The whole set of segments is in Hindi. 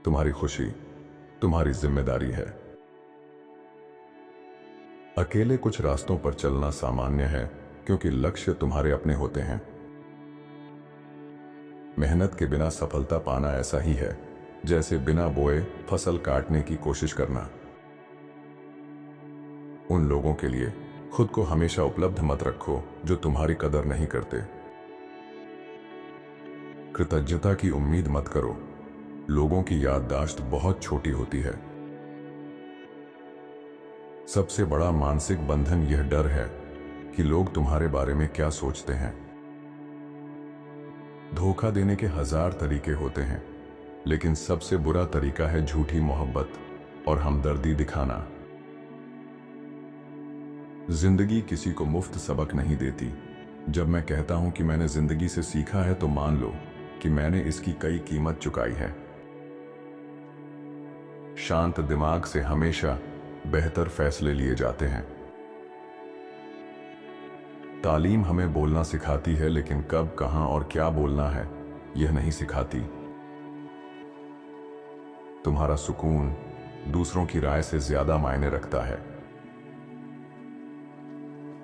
तुम्हारी खुशी तुम्हारी जिम्मेदारी है। अकेले कुछ रास्तों पर चलना सामान्य है, क्योंकि लक्ष्य तुम्हारे अपने होते हैं। मेहनत के बिना सफलता पाना ऐसा ही है जैसे बिना बोए फसल काटने की कोशिश करना। उन लोगों के लिए खुद को हमेशा उपलब्ध मत रखो जो तुम्हारी कदर नहीं करते। कृतज्ञता की उम्मीद मत करो, लोगों की याददाश्त बहुत छोटी होती है। सबसे बड़ा मानसिक बंधन यह डर है कि लोग तुम्हारे बारे में क्या सोचते हैं। धोखा देने के 1000 तरीके होते हैं, लेकिन सबसे बुरा तरीका है झूठी मोहब्बत और हमदर्दी दिखाना। जिंदगी किसी को मुफ्त सबक नहीं देती। जब मैं कहता हूं कि मैंने जिंदगी से सीखा है, तो मान लो कि मैंने इसकी कई कीमत चुकाई है। शांत दिमाग से हमेशा बेहतर फैसले लिए जाते हैं। तालीम हमें बोलना सिखाती है, लेकिन कब, कहां और क्या बोलना है यह नहीं सिखाती। तुम्हारा सुकून दूसरों की राय से ज्यादा मायने रखता है।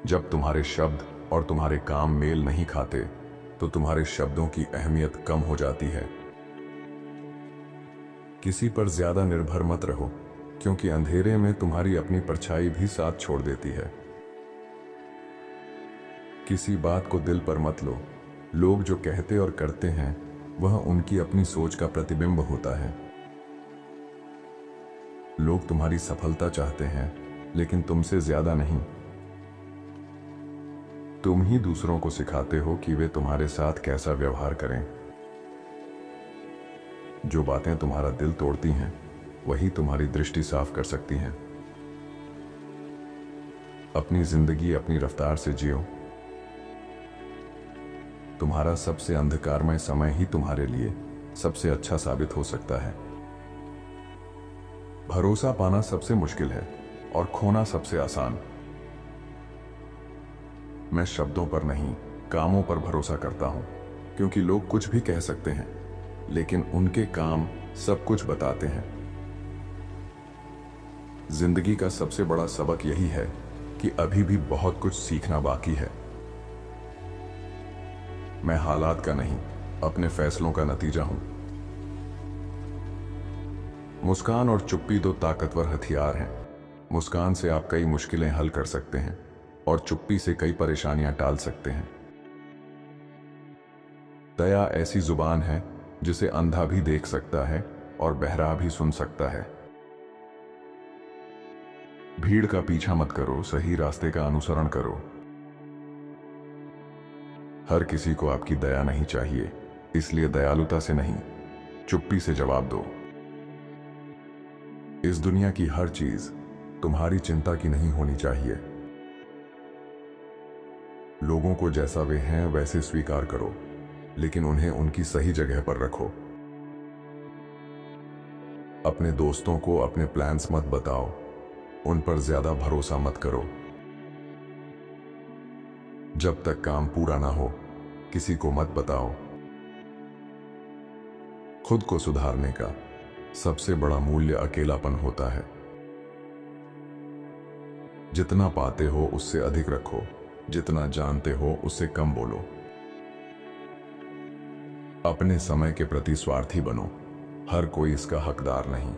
जब तुम्हारे शब्द और तुम्हारे काम मेल नहीं खाते, तो तुम्हारे शब्दों की अहमियत कम हो जाती है। किसी पर ज्यादा निर्भर मत रहो, क्योंकि अंधेरे में तुम्हारी अपनी परछाई भी साथ छोड़ देती है। किसी बात को दिल पर मत लो। लोग जो कहते और करते हैं वह उनकी अपनी सोच का प्रतिबिंब होता है। लोग तुम्हारी सफलता चाहते हैं, लेकिन तुमसे ज्यादा नहीं। तुम ही दूसरों को सिखाते हो कि वे तुम्हारे साथ कैसा व्यवहार करें। जो बातें तुम्हारा दिल तोड़ती हैं, वही तुम्हारी दृष्टि साफ कर सकती हैं। अपनी जिंदगी अपनी रफ्तार से जियो। तुम्हारा सबसे अंधकारमय समय ही तुम्हारे लिए सबसे अच्छा साबित हो सकता है। भरोसा पाना सबसे मुश्किल है और खोना सबसे आसान। मैं शब्दों पर नहीं, कामों पर भरोसा करता हूं, क्योंकि लोग कुछ भी कह सकते हैं, लेकिन उनके काम सब कुछ बताते हैं। जिंदगी का सबसे बड़ा सबक यही है कि अभी भी बहुत कुछ सीखना बाकी है। मैं हालात का नहीं, अपने फैसलों का नतीजा हूं। मुस्कान और चुप्पी दो ताकतवर हथियार हैं। मुस्कान से आप कई मुश्किलें हल कर सकते हैं और चुप्पी से कई परेशानियां टाल सकते हैं। दया ऐसी जुबान है जिसे अंधा भी देख सकता है और बहरा भी सुन सकता है। भीड़ का पीछा मत करो, सही रास्ते का अनुसरण करो। हर किसी को आपकी दया नहीं चाहिए, इसलिए दयालुता से नहीं, चुप्पी से जवाब दो। इस दुनिया की हर चीज तुम्हारी चिंता की नहीं होनी चाहिए। लोगों को जैसा वे हैं वैसे स्वीकार करो, लेकिन उन्हें उनकी सही जगह पर रखो। अपने दोस्तों को अपने प्लान्स मत बताओ, उन पर ज्यादा भरोसा मत करो। जब तक काम पूरा ना हो, किसी को मत बताओ। खुद को सुधारने का सबसे बड़ा मूल्य अकेलापन होता है। जितना पाते हो उससे अधिक रखो, जितना जानते हो उससे कम बोलो। अपने समय के प्रति स्वार्थी बनो, हर कोई इसका हकदार नहीं।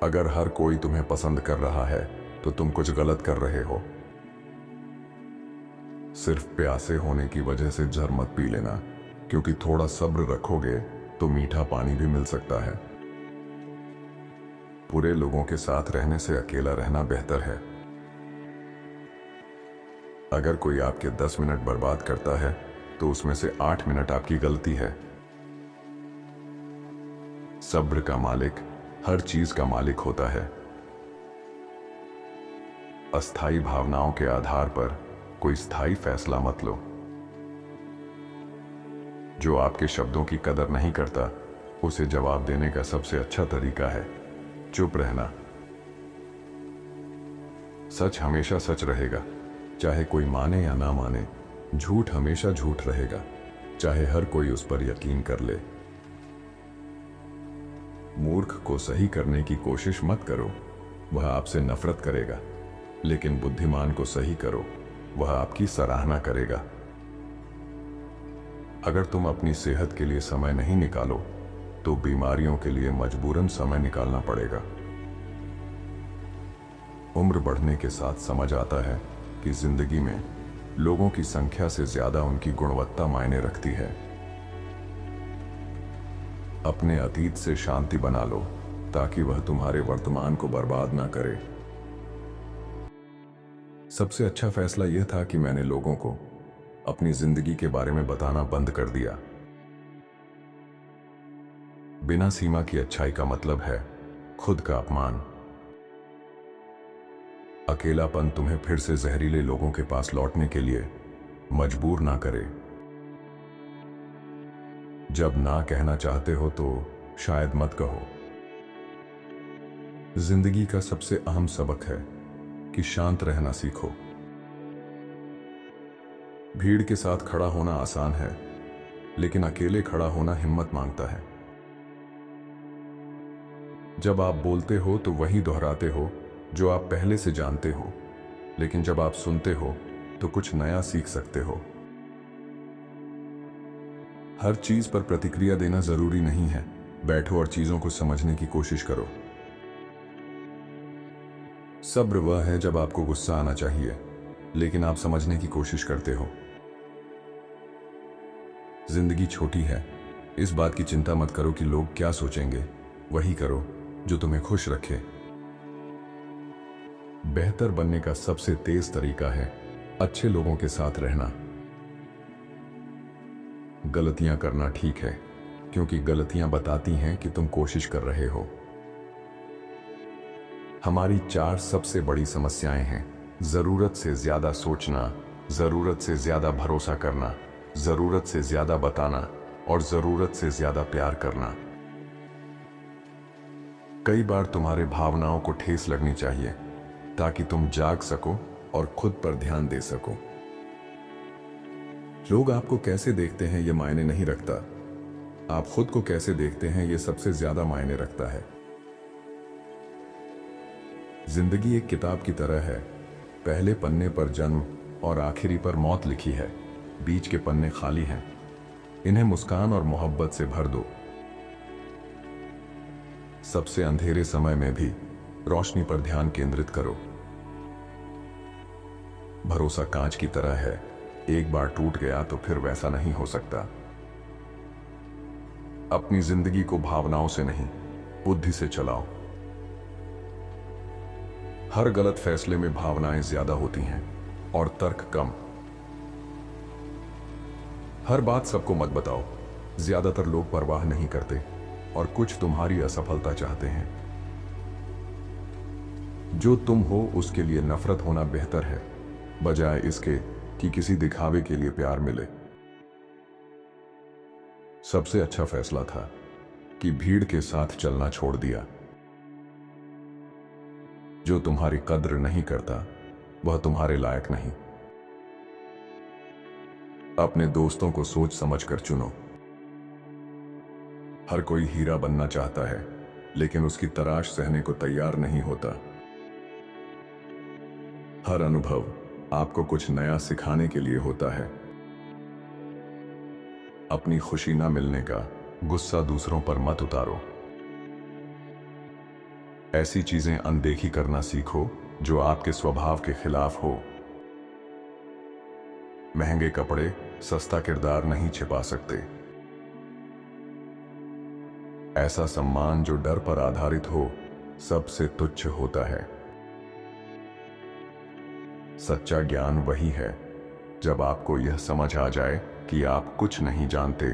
अगर हर कोई तुम्हें पसंद कर रहा है तो तुम कुछ गलत कर रहे हो। सिर्फ प्यासे होने की वजह से जहर मत पी लेना, क्योंकि थोड़ा सब्र रखोगे तो मीठा पानी भी मिल सकता है। बुरे लोगों के साथ रहने से अकेला रहना बेहतर है। अगर कोई आपके 10 मिनट बर्बाद करता है तो उसमें से 8 मिनट आपकी गलती है। सब्र का मालिक हर चीज का मालिक होता है। अस्थाई भावनाओं के आधार पर कोई स्थायी फैसला मत लो। जो आपके शब्दों की कदर नहीं करता, उसे जवाब देने का सबसे अच्छा तरीका है चुप रहना। सच हमेशा सच रहेगा, चाहे कोई माने या ना माने। झूठ हमेशा झूठ रहेगा, चाहे हर कोई उस पर यकीन कर ले। मूर्ख को सही करने की कोशिश मत करो, वह आपसे नफरत करेगा, लेकिन बुद्धिमान को सही करो, वह आपकी सराहना करेगा। अगर तुम अपनी सेहत के लिए समय नहीं निकालो तो बीमारियों के लिए मजबूरन समय निकालना पड़ेगा। उम्र बढ़ने के साथ समझ आता है कि जिंदगी में लोगों की संख्या से ज्यादा उनकी गुणवत्ता मायने रखती है। अपने अतीत से शांति बना लो ताकि वह तुम्हारे वर्तमान को बर्बाद ना करे। सबसे अच्छा फैसला यह था कि मैंने लोगों को अपनी जिंदगी के बारे में बताना बंद कर दिया। बिना सीमा की अच्छाई का मतलब है खुद का अपमान। अकेलापन तुम्हें फिर से जहरीले लोगों के पास लौटने के लिए मजबूर ना करे। जब ना कहना चाहते हो तो शायद मत कहो। जिंदगी का सबसे अहम सबक है कि शांत रहना सीखो। भीड़ के साथ खड़ा होना आसान है, लेकिन अकेले खड़ा होना हिम्मत मांगता है। जब आप बोलते हो तो वही दोहराते हो जो आप पहले से जानते हो, लेकिन जब आप सुनते हो तो कुछ नया सीख सकते हो। हर चीज पर प्रतिक्रिया देना जरूरी नहीं है। बैठो और चीजों को समझने की कोशिश करो। सब्र वह है जब आपको गुस्सा आना चाहिए, लेकिन आप समझने की कोशिश करते हो। जिंदगी छोटी है, इस बात की चिंता मत करो कि लोग क्या सोचेंगे। वही करो जो तुम्हें खुश रखे। बेहतर बनने का सबसे तेज तरीका है अच्छे लोगों के साथ रहना। गलतियां करना ठीक है, क्योंकि गलतियां बताती हैं कि तुम कोशिश कर रहे हो। हमारी 4 सबसे बड़ी समस्याएं हैं: जरूरत से ज्यादा सोचना, जरूरत से ज्यादा भरोसा करना, जरूरत से ज्यादा बताना और जरूरत से ज्यादा प्यार करना। कई बार तुम्हारे भावनाओं को ठेस लगनी चाहिए ताकि तुम जाग सको और खुद पर ध्यान दे सको। लोग आपको कैसे देखते हैं यह मायने नहीं रखता, आप खुद को कैसे देखते हैं यह सबसे ज्यादा मायने रखता है। जिंदगी एक किताब की तरह है। पहले पन्ने पर जन्म और आखिरी पर मौत लिखी है, बीच के पन्ने खाली हैं। इन्हें मुस्कान और मोहब्बत से भर दो। सबसे अंधेरे समय में भी रोशनी पर ध्यान केंद्रित करो। भरोसा कांच की तरह है, एक बार टूट गया तो फिर वैसा नहीं हो सकता। अपनी जिंदगी को भावनाओं से नहीं, बुद्धि से चलाओ। हर गलत फैसले में भावनाएं ज्यादा होती हैं और तर्क कम। हर बात सबको मत बताओ। ज्यादातर लोग परवाह नहीं करते और कुछ तुम्हारी असफलता चाहते हैं। जो तुम हो उसके लिए नफरत होना बेहतर है, बजाय इसके कि किसी दिखावे के लिए प्यार मिले। सबसे अच्छा फैसला था कि भीड़ के साथ चलना छोड़ दिया। जो तुम्हारी कद्र नहीं करता वह तुम्हारे लायक नहीं। अपने दोस्तों को सोच समझकर चुनो। हर कोई हीरा बनना चाहता है, लेकिन उसकी तराश सहने को तैयार नहीं होता। हर अनुभव आपको कुछ नया सिखाने के लिए होता है। अपनी खुशी ना मिलने का गुस्सा दूसरों पर मत उतारो। ऐसी चीजें अनदेखी करना सीखो जो आपके स्वभाव के खिलाफ हो। महंगे कपड़े सस्ता किरदार नहीं छिपा सकते। ऐसा सम्मान जो डर पर आधारित हो सबसे तुच्छ होता है। सच्चा ज्ञान वही है जब आपको यह समझ आ जाए कि आप कुछ नहीं जानते